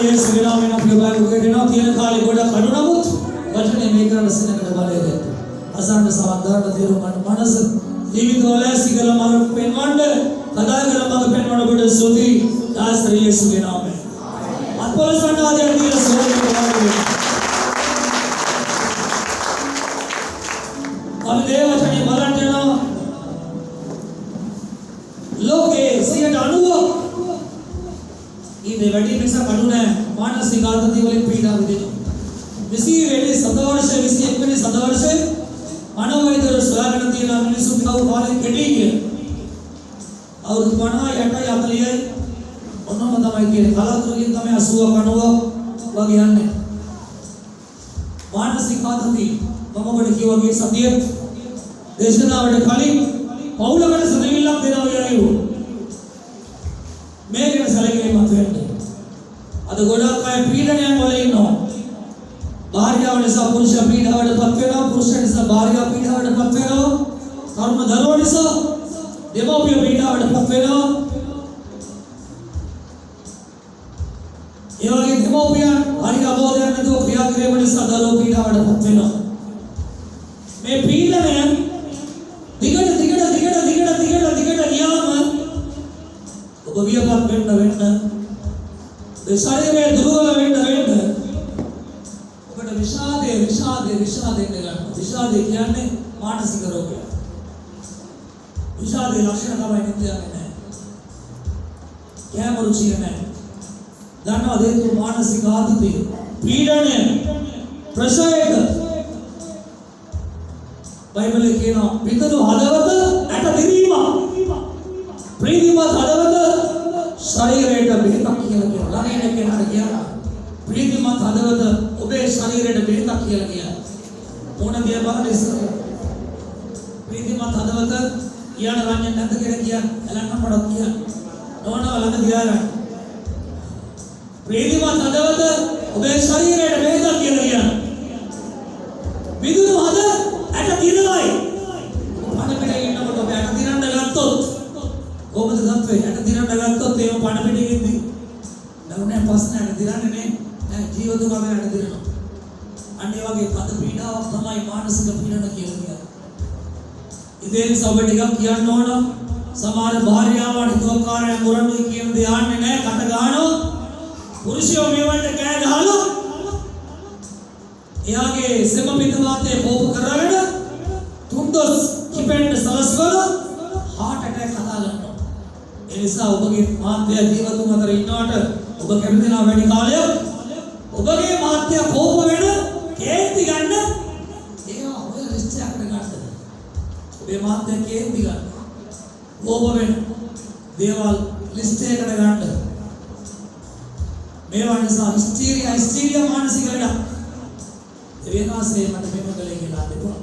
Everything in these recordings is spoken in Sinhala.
යේසුස් නාමයෙන් අපේ බයිබල් දෙනවා තියෙන කාලේ ගොඩක් අඩු නමුත් වචනේ මේ කරන සිනකට බලය දෙන්න. අසන්න සාධාරණ දේරු මනස ජීවිතවල සිගල මඟ පෙන්වන්න කතා කර මඟ පෙන්වන්න කොට සුති ආශ්‍රය යේසුස් නාමයෙන්. අත්පොල සන්නාදයෙන් දින සෝදේ කරන්නේ. අපි දේව වචනේ බලන්න යනවා. ලෝකේ 90% වැඩි නිසා කඩු නැහැ මානසික ආතතිය වලින් පීඩා විඳිනවා. 20 වෙනි සතවර්ෂ 21 වෙනි සතවර්ෂේ මනෝවෛද්‍යවරු සොයාගෙන තියෙන මිනිස්සු කව කාලේ කෙටි කිය. අවුරුදු 50 60 40යි ඔන්නම තමයි කියන්නේ. කලාතුරකින් තමයි 80 90 වගේ යන්නේ. මානසික ආතතිය මම ඔබට කියවගේ සතිය දේශනාවට කලින් පෞලකට සදවිල්ලක් දෙනවා යයිවෝ. මේකේ සැලකිලිමත් වෙන්න. අද ගොඩක් අය පීඩනයන් වල ඉන්නවා. භාර්යාව නිසා පුරුෂයා පීඩාවටපත් වෙනවා, පුරුෂයා නිසා භාර්යාව පීඩාවටපත් වෙනවා, කර්ම දරුවෝ නිසා දෙමව්පිය පීඩාවටපත් වෙනවා. ඒ වගේ දෙමව්පියන් හරි අවබෝධයක් නැතුව ක්‍රියා කිරීම නිසා දරුවෝ පීඩාවටපත් වෙනවා. මේ පීඩනයන් දිගට ගියාම ඔබ වියපත් වෙන්න ඒ ශරීරයේ දුර්වල වෙන්න ඔබට විෂාදේ ගන්න. විෂාදේ කියන්නේ මානසික රෝගය. විෂාදේ ලක්ෂණ තමයි නිත්‍යන්නේ නැහැ. කැම රුචිය නැහැ. දන්නවද ඒ මානසික ආතතිය, පීඩනය, ප්‍රසවයක බයිබලයේ කියනවා පිටු හදවත ඇට දිරීම. ප්‍රීතිමත් හදවත ශරීරයට බෙහෙතක් කියලා කියනවා. ළඟින් කෙනාට කියනවා ප්‍රීතිමත් හදවත ඔබේ ශරීරයට බෙහෙතක් කියලා කියනවා. මොන දේ බලන්න ඉස්සර. ප්‍රීතිමත් හදවත කියන රන්නේ නැද්ද කියලා කියන්නේ. එලන්න පොඩක් කියන්න. නෝනව ළඟ තියාගන්න. ප්‍රීතිමත් හදවත ඔබේ ශරීරයට බෙහෙතක් කියලා කියනවා. විදුණු හද ඇට දිරවයි. පණ පිටේ ඉන්නකොට ඔබ ඇට දිරන්න ගත්තොත් කොහොමද ගත්තේ? ඇට දිරන්න ගත්තොත් ඒව පණ පිටේ ඉඳි. නෑ ප්‍රශ්න ඇට දිරන්නේ නෑ ජීවිත ගමන ඇට දිරනවා. අන්න ඒ වගේ පද පීඩාවක් තමයි මානසික පීඩන කියලා කියන්නේ. ඉතින් සබ ටිකක් කියන්න ඕන. සමහර භාර්යාවන් හිතුවක්කාරයන් මුරණුයි කියන දේ ආන්නේ නෑ කට ගහනවා. පුරුෂයෝ මේවට කෑ ගහලා එයාගේ සෙම පිට වාතයේ කෝප කරගෙන තුන්දොස් කිපෙන්න සලස්වල heart attack හදා ගන්නවා. ඒ නිසා ඔබගේ මාත්‍ය ජීවතුන් අතර ඉන්නවට ඔබ කැමති නම් වැඩි කාලයක් ඔබගේ මාත්‍ය කෝප වෙන කේන්ති ගන්න ඒවා ඔය ලිස්ට් එකකට ගන්න. ඔබේ මාත්‍ය කේන්ති ගන්න. කෝප වෙන දේවල් ලිස්ට් එකකට ගන්න. මේවා නිසා හිස්ටීරියා මානසික ලෙඩක්. ඒ වෙනවාසේ මට මෙහෙම කළේ කියලා දෙපොළ.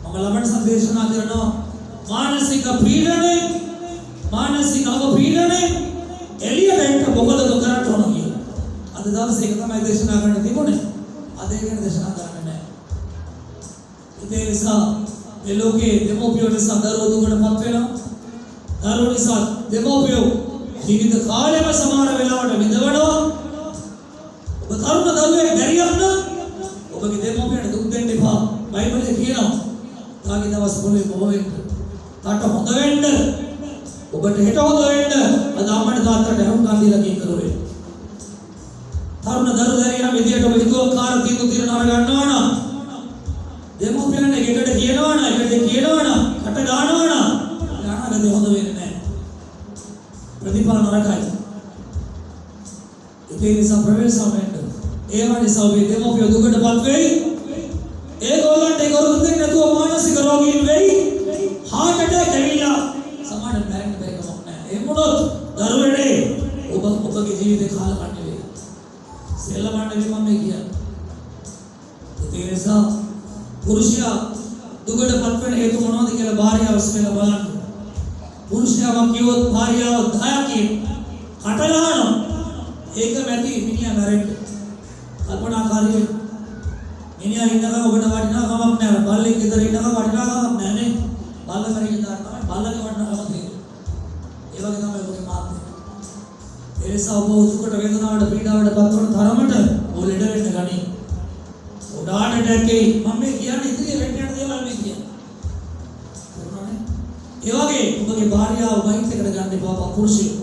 මම ළමන සංදේශනා කරනවා මානසික පීඩනය, මානසික අවපීඩනය එළියට එන්න මොකද කරන්න ඕන කියලා. අද දවසේ ඒක තමයි දේශනා කරන්න තිබුණේ. අද ඒක ගැන දේශනා කරන්නේ නැහැ. ඒ නිසා මේ ලෝකේ දෙමෝපියෝ නිසා දරුවෝ දුකටපත් වෙනවා. දරුවෝ නිසා දෙමෝපියෝ ජීවිත කාලෙම සමාන වෙලාවට විඳවනවා. ඔබ තරුණ දරුවෙක් දැරියක් නම් ඔබගේ දෙමෝපියන්ට දුක් දෙන්න එපා. බයිබලයේ කියනවා තාගේ දවස් පොළේ බොහෝ වෙන්න. තාට හොඳ වෙන්න. ඔබට හෙට හොඳ වෙන්න. අද අම්මට තාත්තට හුඟක් දීලා කියන කරුවේ. තරුණ දරුවෝ විදියට ඔබ හිතුවක්කාර තීන්දුව తీරනවා ගන්නවා නම් දෙමෝපියන්ට එකට කියනවා නම් කට ගන්නවා නම් යානගදී හොඳ වෙන්නේ නැහැ. ප්‍රතිඵල නරකයි. ඒ නිසා ප්‍රවේශයෙන් ඒවා නිසා ඔබේ දෙමෝපිය දුකටපත් වෙයි. ඒගොල්ලන්ට ඒක වරුද්දෙන් නැතුව මානසික රෝගීන් වෙයි. heart attack ඇවිල්ලා සමාන බැරි බැරිකමක් නැහැ. ඒ මොනොත් දරුවනේ ඔබගේ ජීවිතේ කාල කන්නේ වෙයි. සෙල්ලමන්නේ මම කියන්නේ. ඒ නිසා පුරුෂයා දුකටපත් වෙන හේතු මොනවද කියලා භාර්යාව ඉස්සෙල්ලා බලන්න. පුරුෂයාම කිව්වොත් භාර්යාව 10ක් කියන කටලානවා. ඒක මැටි මිනිහා මැරෙන්න. කල්පනාකාරී මිනිහා ඉන්නකම ඔබට වටිනාකමක් නැහැ. බල්ලෙක් ගෙදර ඉන්නකම වටිනාකමක් නැහැ නේ. බල්ල කරේ ඉඳලා තමයි බල්ලගේ වටිනාකම තියෙන්නේ. ඒ වගේ තමයි ඔබගේ මාත්‍ය. ඒ නිසා ඔබ දුකට වේදනාවට පීඩාවට පත් වන තරමට ඔබ ලෙඩ වෙන්න ගනී. උඩාට ඇටැකේ මම මේ කියන්නේ ඉතින් වෙන්න යන දේවල් මේ කියන්නේ. ඒ වගේ ඔබගේ භාර්යාව වයින් එකට ගන්න එපා පුරුෂයෙක්.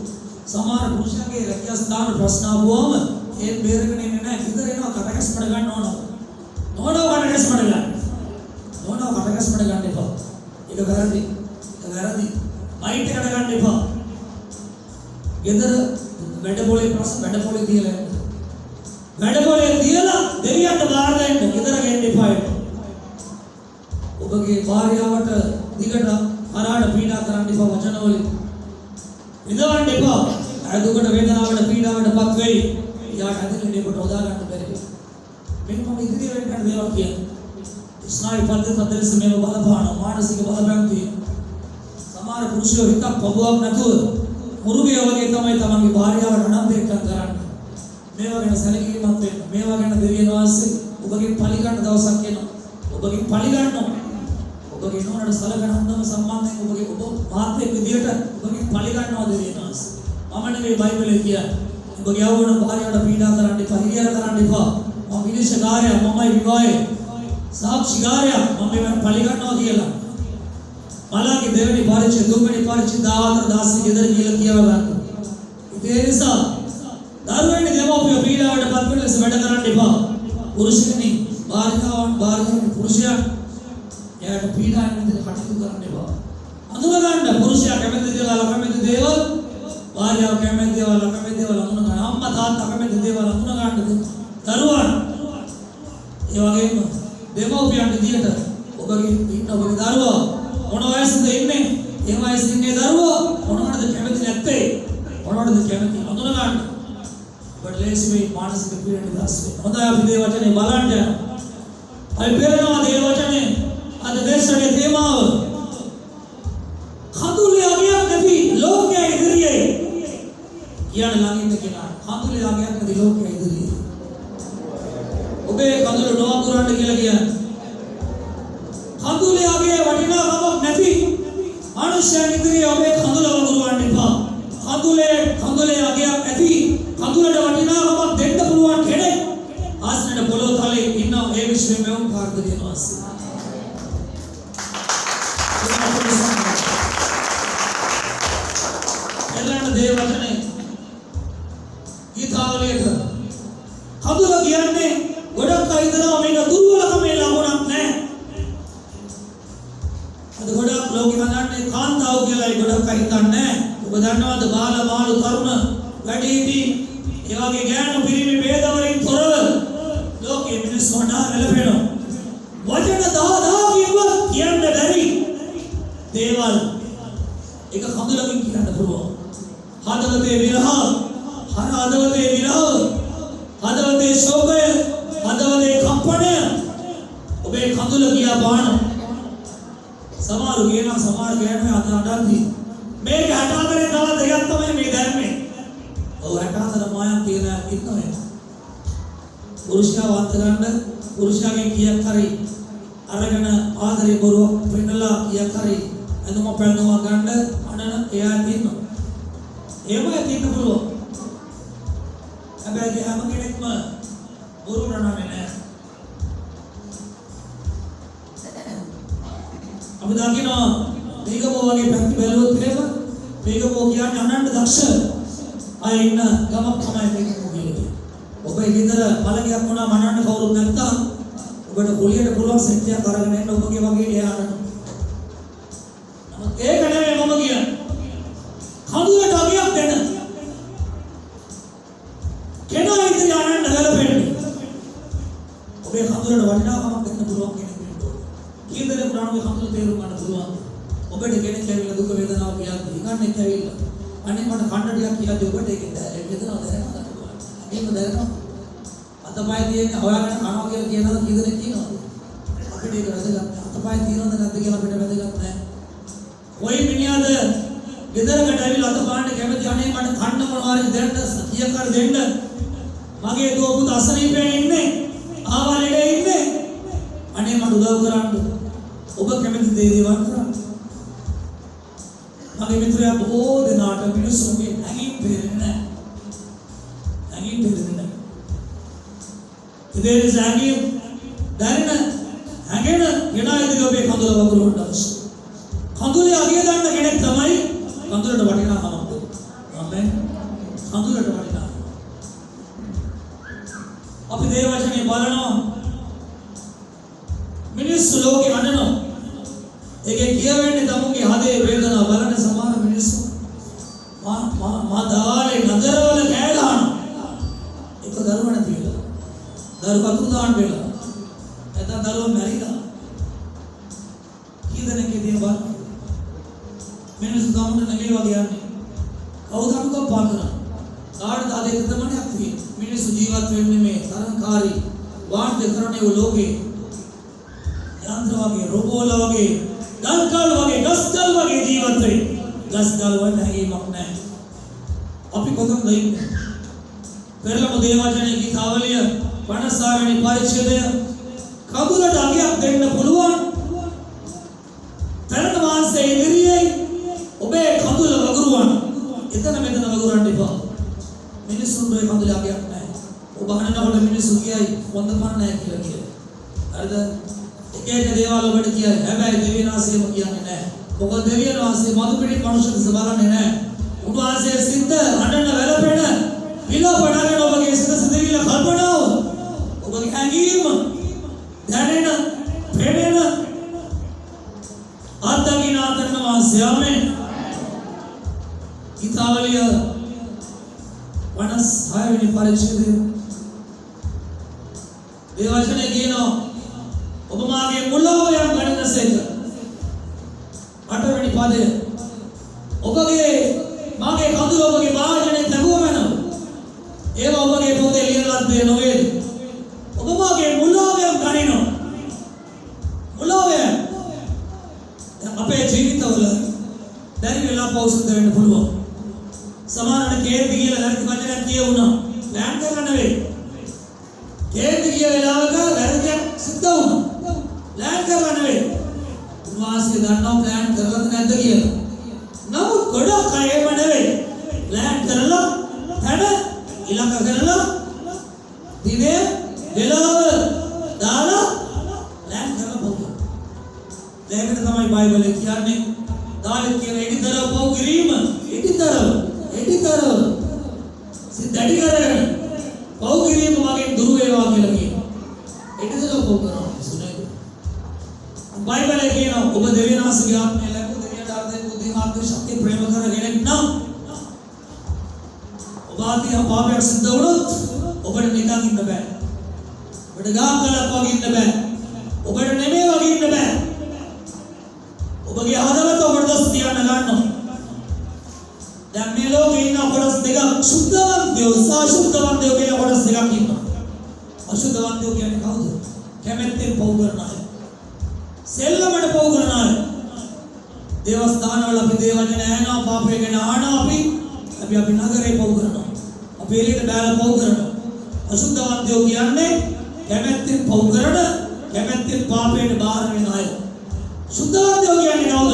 සමහර පුරුෂයන්ගේ රැකියා ස්ථාන ප්‍රශ්න ආවම ඒ බේරගෙන ඉන්නේ නැහැ. ඉතර එනවා කටකස් පඩ ගන්න ඕන. නොනෝ කටකස් පඩ ගන්න. නොනෝ කටකස් පඩ ගන්න එපා. ඒක වැරදි. ඒක වැරදි. වයින් එකට ගන්න එපා. ගෙදර වැඩපොලේ ප්‍රශ්න වැඩපොලේ තියලා යන්න. වැඩපොලේ තියලා දෙවියන්ට බාර දෙන්න. ගෙදර ගෙන්න එපා. ඔබගේ භාර්යාවට දිගට අරාඩ පීඩා කරන්න එපා වචන වලින්. විඳවන්න එපා. අය දුකට වේදනාවට පීඩාවට පත් වෙයි. යාට ඇදෙන්නේ කොට උදා ගන්න බැරි. මේක මම ඉදිරිය වෙන්න දේවල් කියන්නේ. ස්නායු පද්ධතිය මේව බලපාන මානසික බලපෑම් තියෙනවා. සමහර පුරුෂයෝ හිතක් පොබුවක් නැතුව මුරුගේ වගේ තමයි තමන්ගේ භාර්යාවට අනන්තයක් කරන්නේ. මේවා ගැන සැලකිලිමත් වෙන්න. මේවා ගැන දෙවියන් වහන්සේ ඔබගෙන් පලි ගන්න දවසක් එනවා. ඔබගෙන් පලි ගන්නවා. ඔබගේ නෝනට සලකන හොඳම සම්මානයෙන් ඔබගේ ඔබ මාත්‍යෙක් විදියට ඔබගෙන් පලි ගන්නවා දෙවියන් වහන්සේ. මම නෙවෙයි බයිබලයේ කියන්නේ. ඔබගේ යවවන භාර්යාවට පීඩා කරන්න එපා, හිරියර කරන්න එපා. මම විනිශ්චයකාරයා, මමයි විවාහයේ සාක්ෂිකාරයා, මම මේ පලි ගන්නවා කියලා. මලාගේ දෙවෙනි පරිච්ඡේද තුන්වෙනි පරිච්ඡේද 14 ගෙදර කියලා කියව ගන්න. ඒ නිසා දරුවනේ දෙමව්පිය පීඩාවට පත් වෙන ලෙස වැඩ කරන්න එපා. පුරුෂයනි භාර්යාවන් පුරුෂයා එයාට පීඩාවෙන් විතර කටයුතු කරන්න එපා. අඳුර ගන්න පුරුෂයා කැමති දේවල් අකමැති දේවල්, භාර්යාව කැමති දේවල් අකමැති දේවල් අඳුන ගන්න. අම්මා තාත්තා අකමැති දේවල් අඳුන ගන්න. දරුවන් ඒ වගේම දෙමව්පියන් විදියට ඔබගේ ඉන්න ඔබගේ දරුවා මොන වයසද ඉන්නේ? ඒ වයසේ ඉන්නේ දරුවා මොනවටද කැමති නැත්තේ? මොනවටද කැමති අඳුන ගන්න. ඔබට ලේසි මේ මානසික පීඩනය දැස්සේ. හොඳයි අපි දේ වචනේ බලන්න යනවා. අපි පෙරනවා දේ වචනේ අද දේශනේ තේමාව කඳුලේ අගයක් නැති ලෝකයේ ඉදිරියේ කියන ළඟින් කෙනා කඳුලේ අගයක් නැති ලෝකයේ ඉදිරියේ ඔබේ කඳුල නොඅකුරන්න කියලා කියන්නේ කඳුලේ අගයේ වටිනාකමක් නැති මනුෂ්‍යයන් ඉදිරියේ ඔබේ කඳුල වගුරවන්න එපා. කඳුලේ අගයක් ඇති කඳුලට වටිනාකමක් දෙන්න පුළුවන් කෙනෙක් ආසනට පොළොව තලයේ ඉන්න ඒ විශ්වයේ මෙවුම් කාර්ද දෙනවා. එළන දේ වචනේ ගීතාවලියට කඳුල කියන්නේ ගොඩක් අය හිතනවා මේක දුර්වලකමේ ලකුණක් නෑ. අද ගොඩක් ලෝකෙ හදන්නේ කාන්තාව කියලායි ගොඩක් අය හිතන්නේ. ඔබ දන්නවද බාල මාළු තරුණ වැඩිහිටි ඒ වගේ ඥාන පිරිමි ભેද වලින් තොරව ලෝකයේ මිනිස්සු වඩා වැළපෙනවා. වචන දහදා කියුවත් කියන්න බැරි දේවල් එක කඳුලකින් කියන්න පුළුවන්. හදවතේ විරහ, හදවතේ හදවතේ ශෝකය, හදවතේ කම්පනය ඔබේ කඳුල කියා බාන. සමහර ගෑනෝ අදහන්නේ මේක 64 තව දෙකක් තමයි මේ ධර්මයේ. ඔව් 64 මායම් කියන ඉන්නවා. පුරුෂයා වත් ගන්න පුරුෂයාගෙන් කීයක් හරි අරගෙන ආදරේ බොරුව වෙන්නලා කීයක් හරි අඳුම පැලනම ගන්න අනන එයා තියෙනවා. ඒවයි තියෙන්න පුළුවන්. හැබැයි හැම කෙනෙක්ම බොරු නනන්නේ නැහැ. අපි දකිනවා මේකෝ වගේ පැති බැලුවොත් එහෙම මේකෝ කියන්නේ අනන්ත දක්ෂ අය ඉන්න ගමක් තමයි මේකෝ කියන්නේ. ඔබේ ගෙදර බලගයක් වුණා මනන්න කවුරුත් නැත්තම් ඔබට කුලියට පුළුවන් සෙට් එකක් අරගෙන එන්න ඔබගේ වගේ එයාට. නමුත් ඒක නෙමෙයි මම කියන්නේ. කඳුලට අගයක් දෙන්න. කෙනා ඉතින් අනන්න ගලපෙන්නේ. ඔබේ කඳුලට වටිනාකමක් දෙන්න පුළුවන් කෙනෙක් වෙන්න ඕනේ. කීදෙනෙක් උනාගේ කඳුල තේරුම් ගන්න පුළුවන්. ඔබට කෙනෙක් ඇවිල්ලා දුක වේදනාව කියන්නේ ඉගන්නේ ඇවිල්ලා. අනේ මට කන්න ටිකක් කියලා ඔබට ඒක වේදනාව දැනෙනවා. ඒක දැනෙනවා. අතපය තියෙන හොයාගෙන කනවා කියලා කියනවා කීදෙනෙක් කියනවා. අපිට ඒක වැදගත්. අතපය තියෙනවද නැද්ද කියලා අපිට වැදගත් නැහැ. කොයි මිනිහාද ගෙදරකට ඇවිල්ලා අතපාන්න කැමති අනේ මට කන්න මොනවා හරි දෙන්න කීයක් හරි දෙන්න. මගේ දුව පුතා අසනීපයෙන් ඉන්නේ. ආවලෙඩ ඉන්නේ. අනේ මට උදව් කරන්න. ඔබ කැමති දේ දේවල් කරන්න. මගේ මිත්‍රයා බොහෝ දෙනාට මිනිස්සුන්ගේ නැගීම් තේරෙන්නේ නැහැ. ඉතින් සාගිය දැනෙන හැඟෙන ගෙනා ඉදිරිය ඔබේ කඳුල වගුරුවන්න අවශ්‍යයි. කඳුලේ අගය ගන්න කෙනෙක් තමයි කඳුලට වටිනාකමක් දෙන්නේ. ආමෙන්. කඳුලට වටිනාකම. අපි දේ වචනේ බලනවා මිනිස්සු ලෝකේ අඬනවා. ඒකේ කියවෙන්නේ තමුන්ගේ හදේ වේදනාව බලන සමහර මිනිස්සු මා දාලේ නගරවල කෑ ගහනවා. ඒක දරුවා නැති වෙලා. දරුවා කතුරු දාන්න වෙලා. නැත්නම් දරුවා මැරිලා. කීදෙනෙක්ගේ දින බලන්න. මිනිස්සු ගමන නැගේ වගේ යන්නේ. කවුද අනුකම්පා කරන්නේ? කාටද අද එක තමනක් තියෙන්නේ. මිනිස්සු ජීවත් වෙන්නේ මේ තරංකාරී වාණ්ඩ කරන්නේ ලෝකේ. යන්ත්‍ර වගේ, රොබෝල වගේ, ගල්කල් වගේ, ගස්කල් වගේ ජීවත් වෙන්නේ. ගස්කල් වල හැඟීමක් නැහැ. අපි කොතනද ඉන්නේ? පෙරළම දේවචනේ ගීතාවලිය 56 වෙනි පරිච්ඡේදය කඳුලට අගයක් දෙන්න පුළුවන්. තරණ වාසයේ ඉදිරියේ ඔබේ කඳුල වගුරුවන්න. එතන මෙතන වගුරන්න එපා. මිනිස්සුන්ගේ කඳුල අගයක් නැහැ. ඔබ අහනකොට මිනිස්සු කියයි හොඳ පණ නැහැ කියලා කියයි. හරිද? එක එක දේවල් ඔබට කියයි. හැබැයි දෙවියන් ආශ්‍රයම කියන්නේ නැහැ. මොකද දෙවියන් ආශ්‍රය මතු පිටින් මනුෂ්‍යක සබලන්නේ නැහැ. උන්වහන්සේ සිත අඬන වැළපෙන විලෝපණගෙන ඔබගේ සිත සිතවිල්ල කල්පනාව ඔබගේ හැඟීම දැනෙන පෙනෙන අත්දකින්න වාසය ආමෙන්. ගීතාවලිය 56 වෙනි පරිච්ඡේදය ඒ වචනේ කියනවා ඔබ මාගේ මුලාවයන් ගණනසේක. 8 වෙනි පදය ඔබගේ මාගේ කඳුල ඔබගේ වාජනේ තැබුවම වෙනවා. ඒවා ඔබගේ පොතේ ලියලත් දෙ නොවේද? ඔබ මාගේ මුලාවයන් ගණනනවා. මුලාවයන් අපේ ජීවිතවල දැරි වෙලා පෞසුද වෙන්න පුළුවන්. සමහරවිට කේන්ති කියලා වැරදි වචනයක් කියවුණා. ප්ලෑන් කරලා නෙවෙයි. කේන්ති කිය වෙලාවක වැරදියක් සිද්ධ වුණා. ප්ලෑන් කරලා නෙවෙයි. උන්වහන්සේ දන්නවා ප්ලෑන් කරලාද නැද්ද කියලා. නමුත් ගොඩක් අය ඒව නෙවෙයි. ප්ලෑන් කරලා තන ඉලක්ක කරලා දිනේ වෙලාව දාලා ප්ලෑන් කරලා පොදුනා. ඒකට තමයි බයිබලයේ කියන්නේ දාලෙත් කියන එඩිතරව පොව් කිරීම එඩිතරව සිතඩි කරගෙන පොව් කිරීම වගේ දුර වේවා කියලා කියනවා. එඩිතරව පොව් කරනවා සුනේ. බයිබලයේ කියනවා ඔබ දෙවියන් ආශ්‍රය ආත්මය ලැබුව දෙවියන්ට ආර්ධය බුද්ධි ආත්ම ශක්තිය ප්‍රේම කරගෙන නම් ඔබ ආදී පාපයක් සිද්ධ වුණොත් ඔබට නිකන් ඉන්න බෑ. ඔබට ගාකලක් වගේ ඉන්න බෑ. ඔබට නෙමෙයි වගේ ඉන්න බෑ. ඔබගේ හදවත ඔබට දොස් තියන්න ගන්නවා. දැන් මේ ලෝකේ ඉන්න කොටස් දෙකක් සුද්ධවන්තයෝ සහ අශුද්ධවන්තයෝ කියලා කොටස් දෙකක් ඉන්නවා. අශුද්ධවන්තයෝ කියන්නේ කවුද? කැමැත්තෙන් පව් කරන අය. සෙල්ලමට පව් කරන අය. දේවස්ථානවල අපි දේවචන ඇහෙනවා පාපය ගැන අහනවා අපි නගරේ පව් කරනවා. අපි එළියට බෑලා පව් කරනවා. අශුද්ධවන්තයෝ කියන්නේ කැමැත්තෙන් පව් කරන කැමැත්තෙන් පාපයට බාර වෙන අය. සුද්ධවන්තයෝ කියන්නේ කවුද?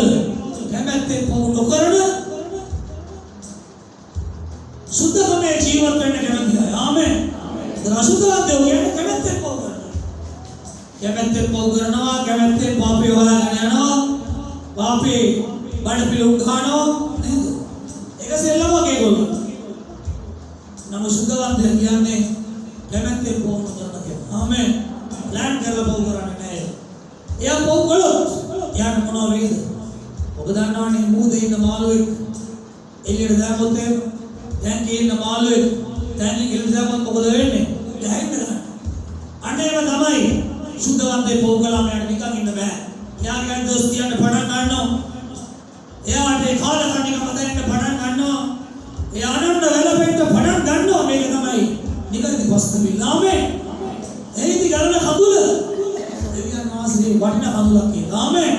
කැමැත්තෙන් පව් නොකරන සුද්ධකමේ ජීවත් වෙන්න කැමති අය. ආමෙන්. අශුද්ධවන්තයෝ කියන්නේ කැමැත්තෙන් පව් කරනවා. කැමැත්තෙන් පව් කරනවා, කැමැත්තෙන් පාපේ හොයාගෙන යනවා. පාපේ බඩ පිළ උගහනවා නේද? ඒක සෙල්ලම වගේ ඒගොල්ලෝ. නමුත් සුද්ධවන්තයෝ කියන්නේ කැමැත්තෙන් පව් නොකරන කෙනා. ආමෙන්. ප්ලෑන් කරලා පව් කරන්නේ නැහැ. එයා පව් කළොත් එයාට මොනවා වෙයිද? ඔබ දන්නවනේ මූදේ ඉන්න මාළුවෙක් එළියට දාගොත් දැන් ඉන්න මාළුවෙක් දැන් එළියට දාගොත් මොකද වෙන්නේ? ගැහෙන්න ගන්නවා. අනේම තමයි සුද්ධවන්තේ පව් කළාම යාට නිකන් ඉන්න බෑ. එයාගේ දොස් තියන්න පටන් ගන්නවා. එයාට ඒ කාලකන්නික මතෙන්න පටන් ගන්නවා. එයා අනන්න වැළපෙන්න පටන් ගන්නවා. මේක තමයි නිකන්දි පස්තවිලාමේ. එයිදි ගන්න කඳුල දෙවියන් ආශ්‍රේ වටිනා කඳුලක් කියලා. ආමෙන්.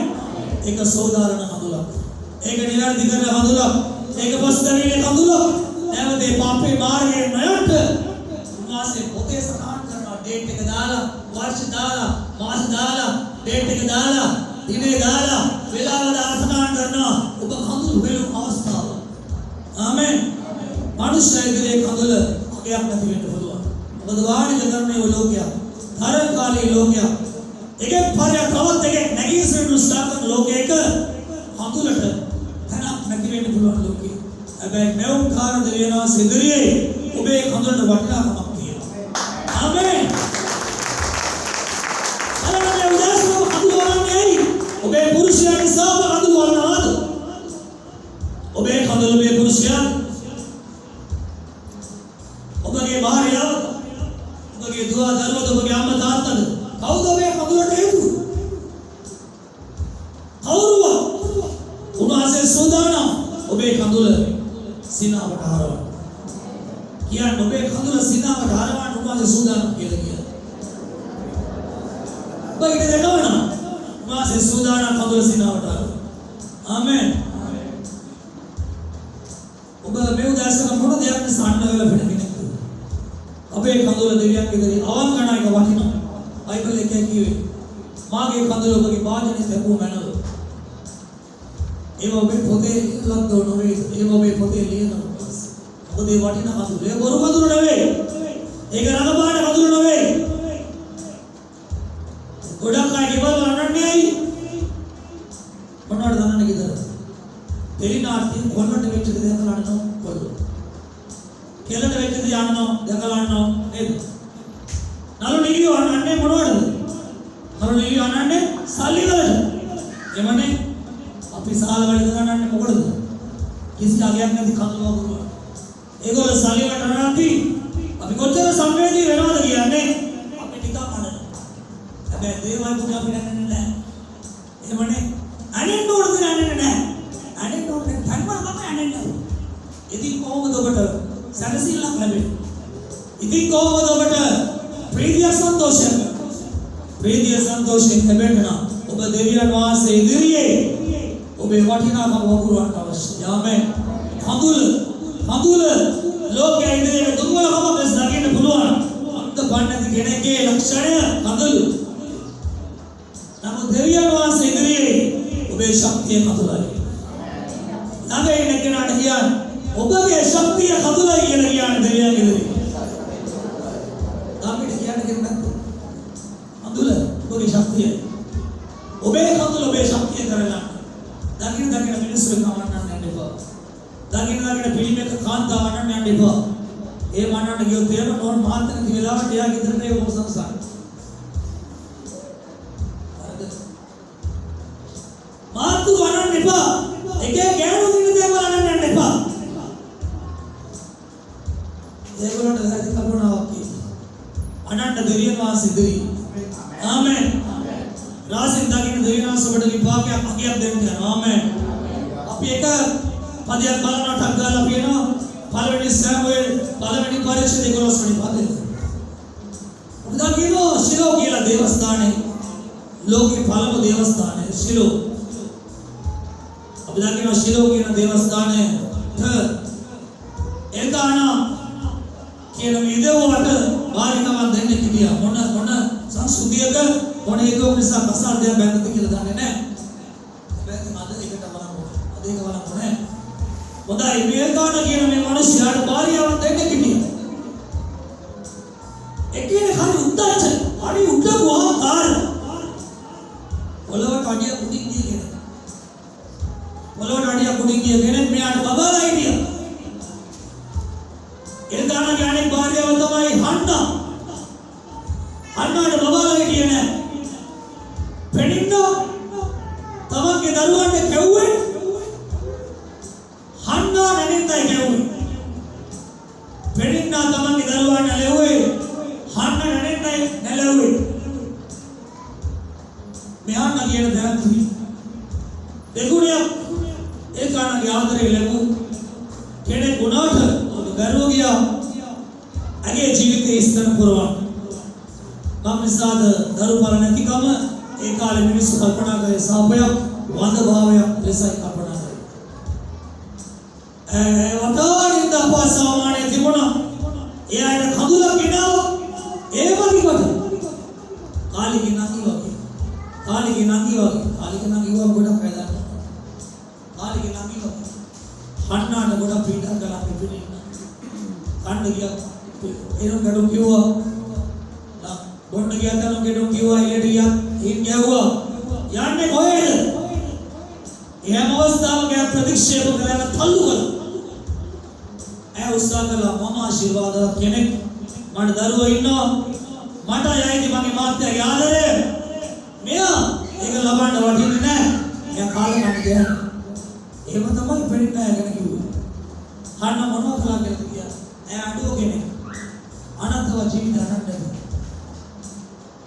ඒක සෝදාරණ කඳුලක්. ඒක නිරර්ධි කරන කඳුලක්. ඒක පස්තවිලේ කඳුලක්. නැවතේ පාපේ මාර්ගයේ නොයට උන්වහන්සේ පොතේ සඳහන් කරනවා ඩේට් එක දාලා, වර්ෂ දාලා, මාස දාලා, ඩේට් එක දාලා, දිනේ දාලා, වෙලාව දාලා සඳහන් කරනවා ඔබ කඳුළු වෙලු අවස්ථාව. ආමෙන්. මනුෂ්‍ය ඉදිරියේ කඳුල අගයක් නැති වෙන්න පුළුවන්. මොකද වාණිජ කරන්නේ ඔය ලෝකයක්. තරකාලී ලෝකයක්. එකෙක් පරයක් තවත් එකෙක් නැගී සිටින ස්ථාපන ලෝකයක හඳුලට තනක් නැති වෙන්න පුළුවන් ලෝකෙ. හැබැයි මෙවුන් කාර්ය දෙවියනවා සිදුරියේ ඔබේ හඳුලට වටිනාකමක් තියෙනවා. ආමේන්. අරගෙන උදාසම හඳුල වරන්නේ ඇයි? ඔබේ පුරුෂයා නිසා ඔබ හඳුල වරනවාද? ඔබේ හඳුල ඔබේ පුරුෂයා ඔබගේ භාර්යාව ඔබගේ දුව දරුවෝ ඔබගේ අම්මා තාත්තද කවුද ඔබේ කඳුලට හේතු? කවුරුව? උන්වහන්සේ සූදානම් ඔබේ කඳුල සිනාවට හරවන්න. කියන්නේ ඔබේ කඳුල සිනාවට හරවන්න උන්වහන්සේ සූදානම් කියලා කියනවා. ඔබ ඊට දෙනවනම් උන්වහන්සේ සූදානම් කඳුල සිනාවට හරවන්න. ආමේන්. ඔබ මේ උදාසන මොන දෙයක් සාන්න වෙලා පිට කෙනෙක්ද? ඔබේ කඳුල දෙවියන්ගේ දරි අවංකණයක වටිනවා. බයිබල් එකේ කිව්වේ මාගේ කඳුල ඔබගේ වාදනේ තැබුව මැනව. ඒක ඔබේ පොතේ ලක්ද නොවේ. ඒක ඔබේ පොතේ ලියනවා. ඔබේ වටිනා කඳුල. ඒක බොරු කඳුල නෙවෙයි. ඒක රඟපාන කඳුල නෙවෙයි. ගොඩක් අය ගෙවල් අනන්නේ මොනවද දන්නන්නේ කිව්වද? දෙලිනාටි කොල්ලට වෙච්ච දේ දැකලා අන්නෝ කොල්ලෝ. කෙලට වෙච්ච දේ අන්නෝ දැකලා අන්නෝ නේද? නළු නිලියෝ අනන්නේ මොනවද? නළු නිලියෝ අනන්නේ සල්ලි වලට. එමනේ අපි සාල වලට ගන්නන්නේ මොකටද? කිසි අගයක් නැති කඳුල වගුරුවා. ඒගොල්ලෝ සල්ලි වලට අනනති අපි කොච්චර සංවේදී වෙනවද කියන්නේ? අපි ටිකක් අනන. හැබැයි දේවල් පුත අපි නන්නේ නැහැ. එමනේ අනිත් උඩට නන්නේ නැහැ. අනිත් උඩට ධර්මවල තමයි අනන්නේ. ඉතින් කොහොමද ඔබට සැනසෙල්ලක් ලැබෙන්නේ? ඉතින් කොහොමද ඔබට ප්‍රීතිය සන්තෝෂයෙන් ලැබෙන්න ඔබ දෙවියන් වහන්සේ ඉදිරියේ ඔබේ වටිනාකම වගුරුවන්න අවශ්‍යයි. ආමේන්. කඳුල ලෝකයේ ඉදිරියේ දුර්වලකම දැස් දකින්න පුළුවන්. අන්ත පන්නති කෙනෙක්ගේ ලක්ෂණය කඳුල. නමුත් දෙවියන් වහන්සේ ඉදිරියේ ඔබේ ශක්තිය කඳුලයි. ළඟ ඉන්න කෙනාට කියන්න ඔබගේ ශක්තිය කඳුලයි කියලා කියන්න දෙවියන් ඉදිරියේ. අපිට කියන්න කෙනෙක් කඳුල ඔබේ ශක්තිය. ඔබේ කඳුල ඔබේ ශක්තිය කරගන්න. දකින්න මිනිස්සු කවන්නන්න යන්න එපා. දකින්න පිළිමයක කාන්තාව වන්නන්න යන්න එපා. ඒ වන්නන්න ගියොත් එහෙම නෝන් මහත්තයා කි වෙලාවට එයා ගෙදරට ඒ මොකක් සංසාර. හරිද? මාතු වන්නන්න එපා. එකේ ගෑනු දින දේවල් වන්නන්න යන්න එපා. ඒගොල්ලන්ට දැක්ක කරුණාවක් කියනවා. අනන්ත දෙවියන් වහන්සේ ඉදිරි. ආමේන්. රාසින් දකින්න දෙවියන් වහන්සේ ඔබට විපාකයක් අගයක් දෙන්න යනවා. ආමේන්. අපි එක පදයක් බලනවා ටක් ගාලා අපි එනවා. පළවෙනි සෑමුවෙල් පළවෙනි පරිච්ඡේදය 11 වෙනි පදේ. අපි දකිනවා ශිලෝ කියලා දේවස්ථානේ ලෝකේ පළමු දේවස්ථානේ ශිලෝ. අපි දකිනවා ශිලෝ කියන දේවස්ථානේ එල්කානා කියන මිදෙවට බාරිකමක් දෙන්න කිව්වා. මොන සංස්කෘතියක මොන හේතුවක් නිසා ප්‍රසාදයක් බැඳද කියලා දන්නේ නැහැ. හැබැයි මද එකට බලන්න. අද ඒක බලන්න ඕනේ. මොදයි මේකාන කියන මේ මිනිස්යාට බාරියාවක් දෙන්න කිව්වා. එකේ හරි උද්දාච හරි උඩගුවා කාර. පොළවට අඩිය කුඩින් ගිය කෙනෙක්. පොළවට අඩිය කුඩින් ගිය කෙනෙක් මෙයාට බබාලා හිටියා. එල්කානගේ අනෙක් භාර්යාව තමයි හන්නා. හන්නාට බබාලා හිටියේ නැහැ. පෙනින්නා තමන්ගේ දරුවන්ට කෙව්වේ හන්නා නැනින්දයි කෙව්වේ. පෙනින්නා තමන්ගේ දරුවන්ට ලැබුවේ හන්නා නැනින්දයි නැලෙව්වේ. මෙහාන්න කියන දැන් තුනි දෙගුණයක් එල්කානගේ ආදරේ ලැබු කෙනෙක් වුණාට ගරුව ගියා අගේ ජීවිතේ ඉස්තර පුරවන්න. කම්නිසාද දරුපල නැතිකම ඒ කාලේ මිනිස්සු කල්පනා කරේ සාපයක් වඳ භාවයක් ලෙසයි කල්පනා කරේ. වතාවරින් දපා සාමාන්‍ය තිබුණා. ඒ අයට කඳුලක් ගෙනාවා. ඒ වගේකට කාලිගේ නංගි වගේ. කාලිගේ නංගි ගොඩක් වැදගත්. කාලිගේ නංගි වගේ. හන්නාට ගොඩක් පීඩා කළා පිටින්. කන්න ගියා එනම් ගඩො කිව්වා බොන්න ගියා තනම් ගෙඩුම් කිව්වා එළියට ගියා ඉන් ගැව්වා යන්නේ කොහෙද? එහෙම අවස්ථාවක ප්‍රතික්ෂේප කරන තල්ලු කළා. ඒ උත්සාහ කළා මම ආශිර්වාදවත් කෙනෙක් මට දරුවෝ ඉන්නවා මට යයිද මගේ මාත්‍යාගේ ආදරය මෙයා ඒක ලබන්න වටින්නේ නැහැ. එයා කාලේ මම කියන්නේ. එහෙම තමයි පෙන්නේ නැහැ ගැන කිව්වා. හන්න මොනවද කළා කියලා කිව්වා. එයා අඬෝ කෙනෙක්. අනන්තව ජීවිත අනන්තයි.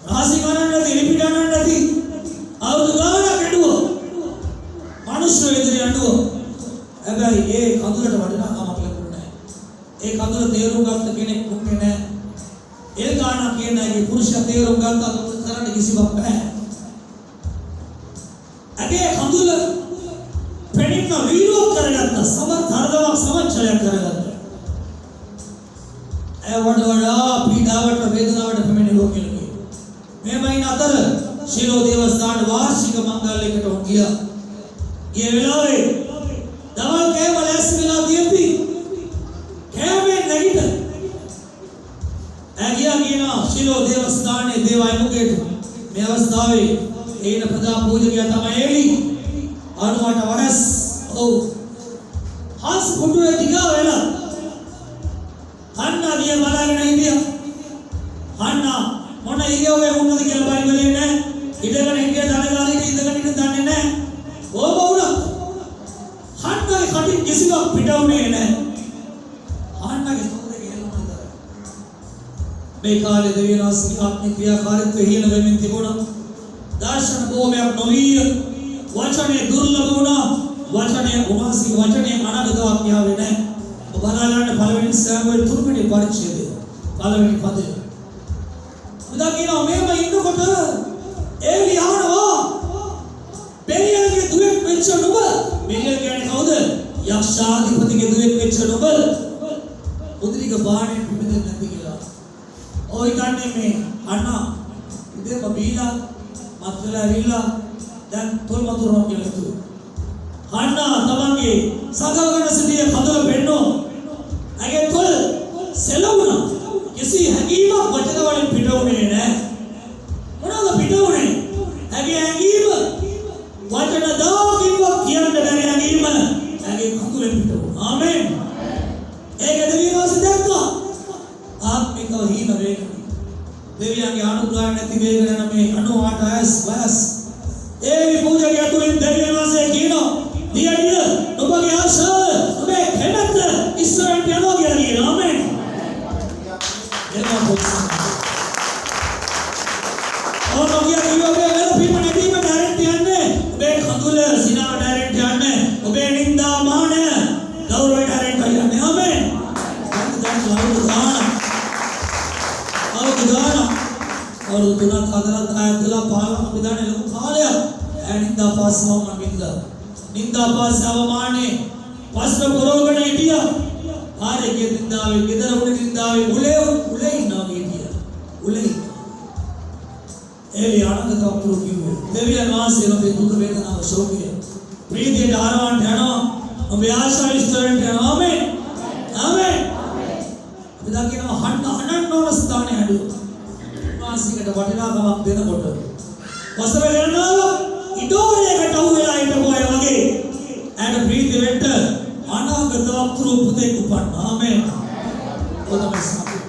රාසි ගණන් නැති ලිපිට ගණන් නැති අවුරුදු ගානක් ඇඬුවා. මිනිස්සු ඉදිරිය ඇඬුවා. හැබැයි ඒ කඳුලට වටිනාකමක් ලැබුණේ නැහැ. ඒ කඳුල තේරුම් ගත්ත කෙනෙක් වුණේ නැහැ. ඒ ගාන කියන්නේ පුරුෂයා තේරුම් ගත්තා කරන්න කිසිවක් නැහැ. අගේ කඳුල පෙනින්න විරෝධ කරගත්ත සමතරදවක් සමච්චලයක් කරගත්ත. ඒ වඩා පීඩාවට වේදනාවට පැමිණි ලෝකෙලගේ මේ මයින් අතර ශිරෝ දේවස්ථාන වාර්ෂික මංගල්‍යයකට ගියා. ඒ වෙලාවේ දවල් කෑම ලැස් වෙලා තියෙද්දි කෑමේ නැගිට ඇගියා කියනවා ශිරෝ දේවස්ථානයේ දේවයමුගේට මේ අවස්ථාවේ ඒන ප්‍රදා පූජකයා තමයි එලි අනුවට වරස් ඔව් හස් කුඩුවේ දිගා වෙලා අන්නා දිය බලාගෙන හිටියා. අන්නා මොන ඉරියව්වේ වුණාද කියලා බයිබලයේ නැහැ. ඉඳගෙන හිටිය දනගාලේ ඉඳගෙන ඉන්න දන්නේ නැහැ. ඕම වුණා. අන්නාගේ කටින් කිසිවක් පිටවුනේ නැහැ. අන්නාගේ සෝදේ ගියලුණාද. මේ කාලේ දෙවියන්වහන්සේගේ ආත්මික ක්‍රියාකාරීත්වය හිණ වෙමින් තිබුණා. දර්ශන භූමියක් නොවිය. වචනේ දුර්ලභ වුණා. වචනේ උමාසී වචනේ අනාගතවක් යාවේ නැහැ. ඔබ බලන්න පළවෙනි සෑමුවෙල් 3 වෙනි පරිච්ඡේදය. පළවෙනි පදය. උදා කියනවා මේම ඉන්නකොට එලි ආනවා. බෙලියල්ගේ දුවෙක් වෙච්ච නුඹ. බෙලියල් කියන්නේ කවුද? යක්ෂාධිපතිගේ දුවෙක් වෙච්ච නුඹ. උදලික බාණයෙන් පිපෙන්නේ නැති කියලා. ඔය කන්නේ මේ අන්න ඉතින් බීලා මත්ලා ඇවිල්ලා දැන් තොල් වතුරම කියලා කිව්වා. අන්න තමන්ගේ සගවගෙන සිටිය කඳුල පෙන්නෝ. ඇගේ තොල් සෙලවුණා. කිසි හැඟීමක් වචන වලින් පිටවුනේ නැහැ. මොනවාද පිටවුනේ? ඇගේ හැඟීම වචන දාකින්වත් කියන්න බැරි හැඟීම ඇගේ කඳුලෙන් පිටවුණා. ආමෙන්. ඒක දෙවියන්වහන්සේ දැක්කා. ආත්මිකව හීන වේගන. දෙවියන්ගේ අනුග්‍රහය නැති වේගන මේ 98 වයස්. ඒ පූජකයා තුලින් දෙවියන්වහන්සේ කියනවා දියණිය ඔබගේ ආශාව ඔබේ කැමැත්ත ඉස්සරහට යනවා කියලා කියනවා. ආමෙන්. ඔබගේ ජීවිතේ වෙලපීම නැතිව ඩයරෙක්ට් යන්නේ. ඔබේ කඳුල සිනාව ඩයරෙක්ට් යන්නේ. ඔබේ නින්දා මාන ගෞරවය ඩයරෙක්ට් යන්නේ. ආමෙන්. දැන් අවුරුදු 3ක් 4ක් ආයතලා පාලම විදානේ ලොකු කාලයක්. නින්දා පාසම මගින්දා. නින්දා පාස අවමානේ වස්ත්‍ර පුරවගෙන හිටියා. ආරේ නින්දාවේ ගෙදර උඩ නින්දාවේ උලේ ඉන්නවා කියලා. උලේ එලි ආනන්ද කපුරු කිව්වේ දෙවියන් වහන්සේ ඔබේ දුක වේදනාව ශෝකය ප්‍රීතියට ආරවන්ට යනවා. ඔබේ ආශා විස්තරයට යනවා. ආමෙන්. ආමෙන්. අපි දකිනවා හන්න ඕන ස්ථානේ හැදුවා. වාසිකට වටිනාකමක් දෙනකොට වසර ගණනාව ඉදෝරයකට අවු වෙලා හිටපුවා වගේ ඇයට ප්‍රීති වෙන්න අනාගත වක්තෘ පුතෙක් උපන්නා. ආමෙන්. ඔතමයි සම්පූර්ණ.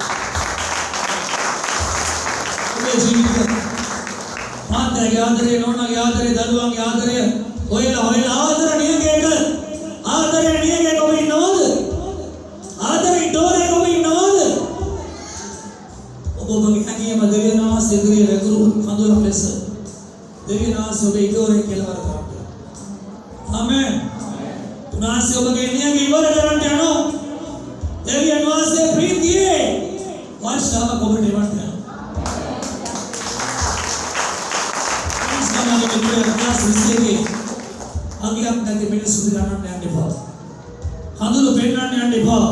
ඔබේ ජීවිතේ මාත්‍යාගේ ආදරය, නෝනාගේ ආදරය, දරුවන්ගේ ආදරය ඔයලා ආදර නියගේක ආදරය නියගේක ඔබ ඉන්නවද? ආදරේ ඉදෝරයක ඔබ ඉන්නවද? ඔබගේ හැඟීම දෙවියන් වහන්සේ ඉදිරියේ වැගුරු කඳුලක් ලෙස දෙවියන් වහන්සේ ඔබේ ඉදෝරේ කෙලවර කරනවා. ආමෙන්. උන්වහන්සේ ඔබගේ නියග ඉවර කරන්න යනවා. දෙවියන් වහන්සේ ප්‍රීතියේ වර්ෂාවක් ඔබට එවන්න යනවා. ඉස්ලාම මිත්‍රයන් ක්ලාස් විශ්ේකේ අගියක් නැති මිනිස්සු ගණන් යන්න එපා. කඳුල පෙන්නන්න යන්න එපා.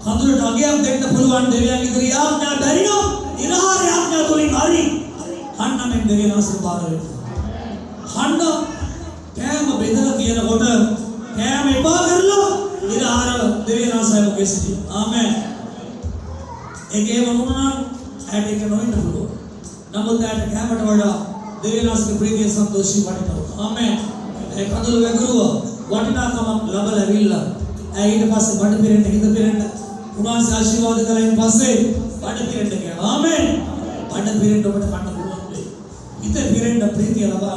කඳුලට අගයක් දෙන්න පුළුවන් දෙවියන් ඉදිරියේ ආඥා බැරි නම් ඉරහාර ආඥා තුලින් හරි හන්න මෙන් දෙවියන් වහන්සේ බාර වෙනවා. හන්න කෑම බෙදලා කියනකොට කෑම එපා කරලා ඉරහාර දෙවියන් වහන්සේ මොකෙ සිටියා. ආමෙන්. ඒකේ වුණා ඇයට ඒක නොවෙන්න පුළුවන්. නමුත් ඇයට කැමරට වඩා දෙවියන්ගේ ප්‍රීතිය සන්තෝෂී වටිනවා. ආමේන්. ඒ කඳුළු වැගිරුව වටිනාකමක් ලබලා ඇවිල්ලා ඇයි ඊට පස්සේ බඩ පිරෙන්න හිත පිරෙන්න උන්වහන්සේ ආශිර්වාද කළයින් පස්සේ බඩ පිරෙන්න ගියා. ආමේන්. බඩ පිරෙන්න ඔබට කන්න පුළුවන් වෙයි. හිත පිරෙන්න ප්‍රීතිය ලබා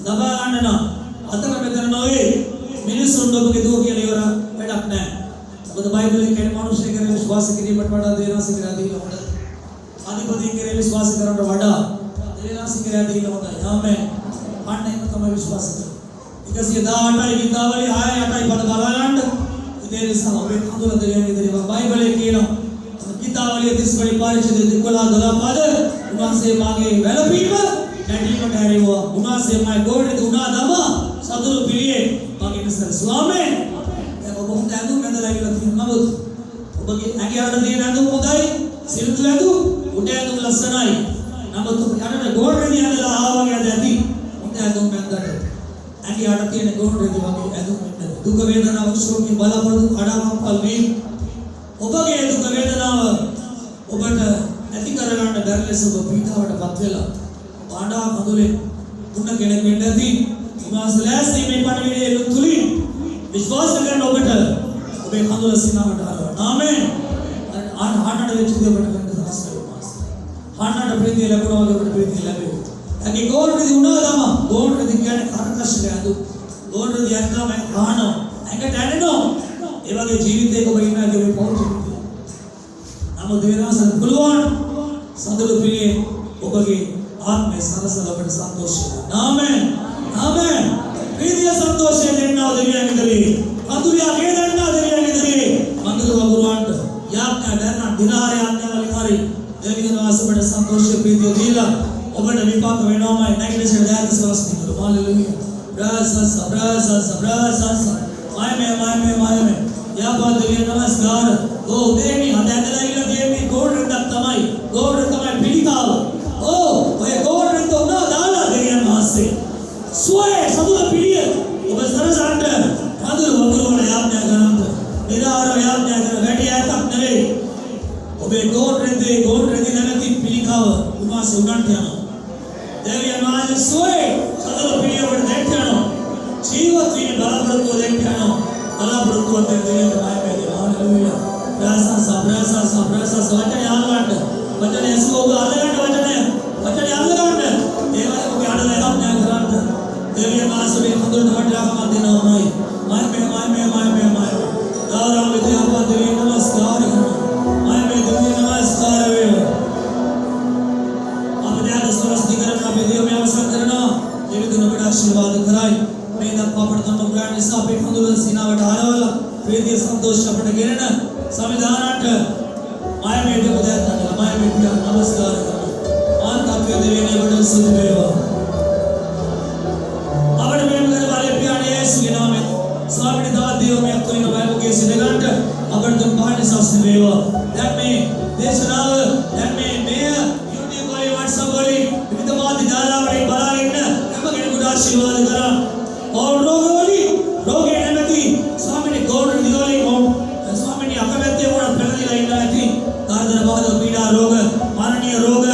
ගන්න නම් අතක මෙතන නොවේ මිනිස්සුන් ඔබගේ දුක කියලා ඉවර වැඩක් නැහැ. මොකද බයිබලයේ කියන මිනිස්සු කෙරේ විශ්වාස කිරීමට වඩා දේවාසික රැඳීම හොඳයි. අධිපති කෙරේ විශ්වාස කරනට වඩා දේවාසික රැඳීම හොඳයි. ආමේන්. අන්න ඒක තමයි විශ්වාස කරන්නේ. 118යි ගීතාවලිය 6-8යි පද බලන්න. ඒ නිසා ඔබේ කඳුල දෙවියන්ගේ දේවා බයිබලයේ කියන ගීතාවලිය 30 වෙනි පරිච්ඡේදයේ 11 පද උන්වහන්සේ මාගේ වැළපීම නැටීමට හැරෙවුවා. උන්වහන්සේ මයි ගෝඩේ දුනා දම සතුරු පිළියේ මගේ ඉස්සර ස්වාමීන් දැන් ඔබ හොඳ ඇඳුම් ඇඳලා ඉවලා තියෙනවා. නමුත් ඔබගේ ඇඟේ අර තියෙන ඇඳුම් හොඳයි, සිල්තු ඇඳුම්, උඩ ඇඳුම් ලස්සනයි. නමුත් ඔබ යනට ගෝඩේ ඇඳලා ආවා වගේ ඇති. හොඳ ඇඳුම් ඇඳලා ඇඟේ අර තියෙන ගෝඩේ වගේ ඇඳුම් ඇඳලා දුක වේදනාව ශෝකී බලාපොරොත්තු කඩාවම්පල් වී ඔබගේ දුක වේදනාව ඔබට ඇති කරගන්න බැරි ලෙස ඔබ පීඩාවටපත් වෙලා පාඩා කඳුලේ දුන්න කෙනෙක් වෙන්න ඇති. උන්වහන්සේ ලෑස්ති මේ පණිවිඩයේ තුලින් විශ්වාස කරන ඔබට ඔබේ කඳුල සිනාවට ආවා. ආමේන්. ආනට වෙච්ච දේ ඔබට ගන්න දහස් වෙනවා. ආනට ප්‍රීතිය ලැබුණා වගේ ඔබට ප්‍රීතිය ලැබෙනවා. ඇගේ ගෝල්ඩි උනා දම ගෝල්ඩි කියන්නේ කරකශක ඇඳු. ගෝල්ඩි යන්නා මම ආනෝ. ඇඟට ඇනෙනෝ. ඒ වගේ ජීවිතයක ඔබ ඉන්නා කියලා පෞරුෂය. නමුත් දේවාසන පුළුවන් සතුටු පිළියේ ඔබගේ ආත්මය සරසල ඔබට සන්තෝෂය. ආමේන්. ආමේන්. ප්‍රීතිය සන්තෝෂය දෙන්නා දෙවියන්ගේ දේ. කඳුලියා ගේ දෙන්නා දෙවියන්ගේ දේ. කඳුළු වගුරුවන්ට යාඥා දරන දිනාරය ආඥාවලින් හරි දෙවියන් වාසයට සන්තෝෂය ප්‍රීතිය දීලා ඔබට විපාක වෙනවමයි. නැගිටසෙ දායක සවස්ති කරු. හalleluya. ප්‍රාසස් මායමේ यापा देवी नमस्कार ओ देवी हदायतला इला देवी गोड रंग तमाई गोड रंग तमाई पीड़िताव ओ ओए गोड रंग तो ना दाला देवी मासे सोए सदुला पीड़िय ඔබ සරසන්ට කඳුළු වගුරුවන යාඥා කරන්ත නිරාර යාඥා කර වැඩි ඈතක් නෙවේ ඔබේ ගෝඩ රෙදි නැති පිළිකාව උන්වහන්සේ උඩන්ට යනවා දෙවියන් වහන්සේ සෝයේ සදල පිළිවෙලට දෙන්න යනවා ජීවත් වීම බලාපොරොත්තු දෙන්න යනවා බලාපොරොත්තු දෙන්න දෙවියන් වහන්සේ හalleluya ප්‍රාසස් වචනේ අල්ලගන්න වචනේ ඇසුව අල්ලගන්න වචනේ අල්ලගන්න ඒවයි ඔබේ අඩල යාඥා කරන්ත देवी मासवे खंदुर धवटला का देना होई माय में दारा विद्या पर देवी नमस्कार माय में देवी नमस्कार वे अब त्याग सरस दिगरना विद्या में अवसर करना देवी तुम बड़ा आशीर्वाद कराई मैं द पापड़ तम ब्रांड सापे खंदुर सीनावट हारवला वेदी संतोष अपने गिरन संविधानट माय में देव दयाता माय में नमस्कार आन तापे देवी ने बड़ा सुध वेवा स्वामी दाद देव में कोई न बाइबल के सिद्धांत अगर तुम पाठ शास्त्र देव that may this now that may YouTube वाले WhatsApp वाले विविध बात डाला वाले बड़ा इतना हम के गुड आशीर्वाद करा और रोगे नमति स्वामी ने गौर दिवाली को स्वामी ने अपमेते और प्रगति लाइन थी दादर बाद पीड़ा रोग माननीय रोग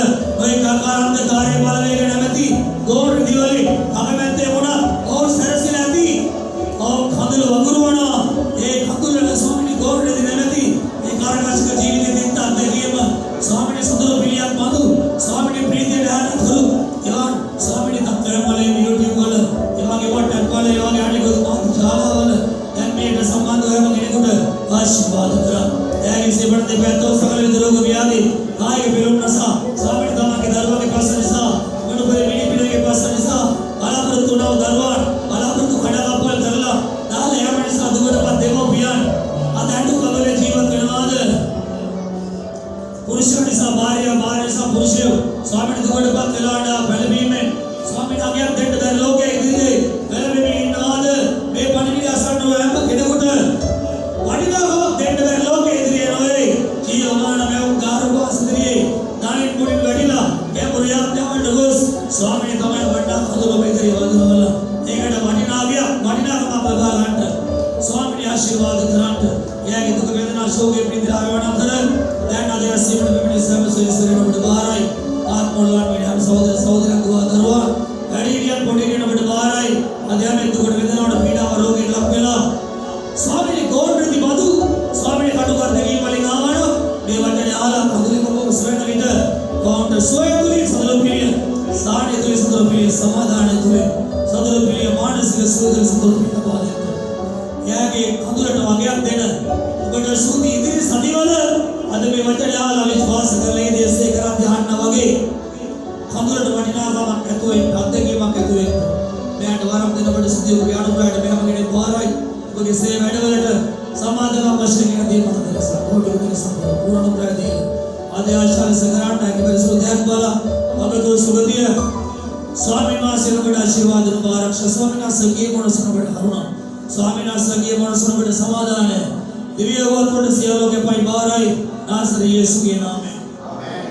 कोई काकाराम के कार्य वाले नमति गौर दिवाली अपमेते और सरसिलाती और खंदुल वगुरुवना ए खंदुल स्वामी गौर दिनति ए कारकाशक जीवित देता देवियम स्वामी सदुल पिलियात मादु स्वामी प्रीति ध्यान धुरु यार स्वामी तत्वम वाले YouTube वाले इवागे WhatsApp वाले इवागे आने को बहुत जाला वाले then में संबंध है मगे गुड आशीर्वाद करा यार से बढ़ते बेतो सकल रोग व्याधि काय के बिलों नसा स्वामी दामा के दरबार के पास निसा मनु पर मिनी पिले के पास निसा आलापुर तुनाव दरबार आलापुर तु खड़ा कापल करला नाल यामनि सा दुगड पर देवो बियान अदांडु कगले जीवन गणवाद पुरुषनि सा भार्य सा पुरुष स्वामी दुगड पर तेलाडा बलबी में स्वामी आज्ञा देट दर लोके इदिले बलबी में नाद मे पणिवि असन्न एम केडगुट वडिना हो देट दर लोके इदिले नोए जीवमान में उगार वासदिए नाइन मुनि वडिला के पुरया त्यावन डगोस स्वामी तमे वड्डा खदुलो बेदरी वदुवला एगड वडिना का प्रभागांट स्वामी आशीर्वाद करांट यागे दुख वेदना සෝගේ පිටිරාවණ කර දැන් අද ඇසීමට මෙමෙ සමසෙසරන ඔබට බාරයි ආත්මෝලවන් මේ අප සහෝදර සහෝදරයන් දුවා දරුවා වැඩිහිටියන් පොඩිහිටියන් ඔබට බාරයි අද යම එතකොට වේදනාවට පීඩාව රෝගයෙන් ලක් වෙලා ස්වාමීනි ගෝණ්ඩති බදු ස්වාමීනි කටුකර දෙකීම් වලින් ආවන මේ වචනේ ආලා කඳුලින් ඔබ සොයන විට ගෝණ්ඩ සොයතුලින් සදලපිරිය සාණ්‍ය තුලින් සදලපිරිය සමාදානය තුලින් සදලපිරිය මානසික සුවදල සදලපිරිය පාදයට එයාගේ කඳුලට වගයක් දෙන ඔබට සුද්ධි ඉදිරි සතිවල අද මේ වචනේ ආලා විශ්වාස කරලා ඒ දේශේ කරන් යන්න වගේ කඳුලට වටිනාකමක් ඇතුලේ අත්දැකීමක් ඇතුලේ මෙයාට වරම් දෙනකොට සුද්ධි ඔබගේ අනුග්‍රහයට මෙහෙම කෙනෙක් වාරයි ඔබගේ සේ වැඩවලට සමාදමක් වශයෙන් කියන දේ මත දෙලස ඔබට උදේ සම්පූර්ණ පුරණ ප්‍රයදී අද ආශාල සකරාට ඇකබර සෝදයක් බලා ඔබගේ සුගතිය ස්වාමීන් වහන්සේ ඔබට ආශිර්වාද නුබාරක්ෂ ස්වාමීන් වහන්සේ ගිය මොනසන ඔබට කරුණා ස්වාමීන් වහන්සේ ගිය මොනසන ඔබට සමාදානය दिव्य वरपुर सियालों के पाई बाराई नासर यीशु के नाम में आमेन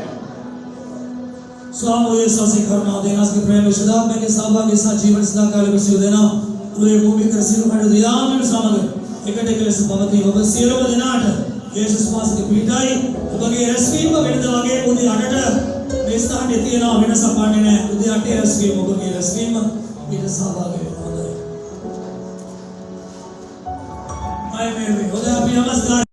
स्वामी यीशु से करना देना के प्रेम शुद्धा में के साबा के साथ जीवन सदा काल में सियो देना पूरे भूमि कर सिर पर दिया में सामग एकटे के सुभवती वो सिरो दिनाट यीशु स्वास के पीठाई उबगे रस्वी को विनद वगे उदी अडट मेस्ता नेतिना विनस पाने ने उदी अटे रस्वी उबगे रस्वी में इन साबा के आय में होदा अभी नमस्कार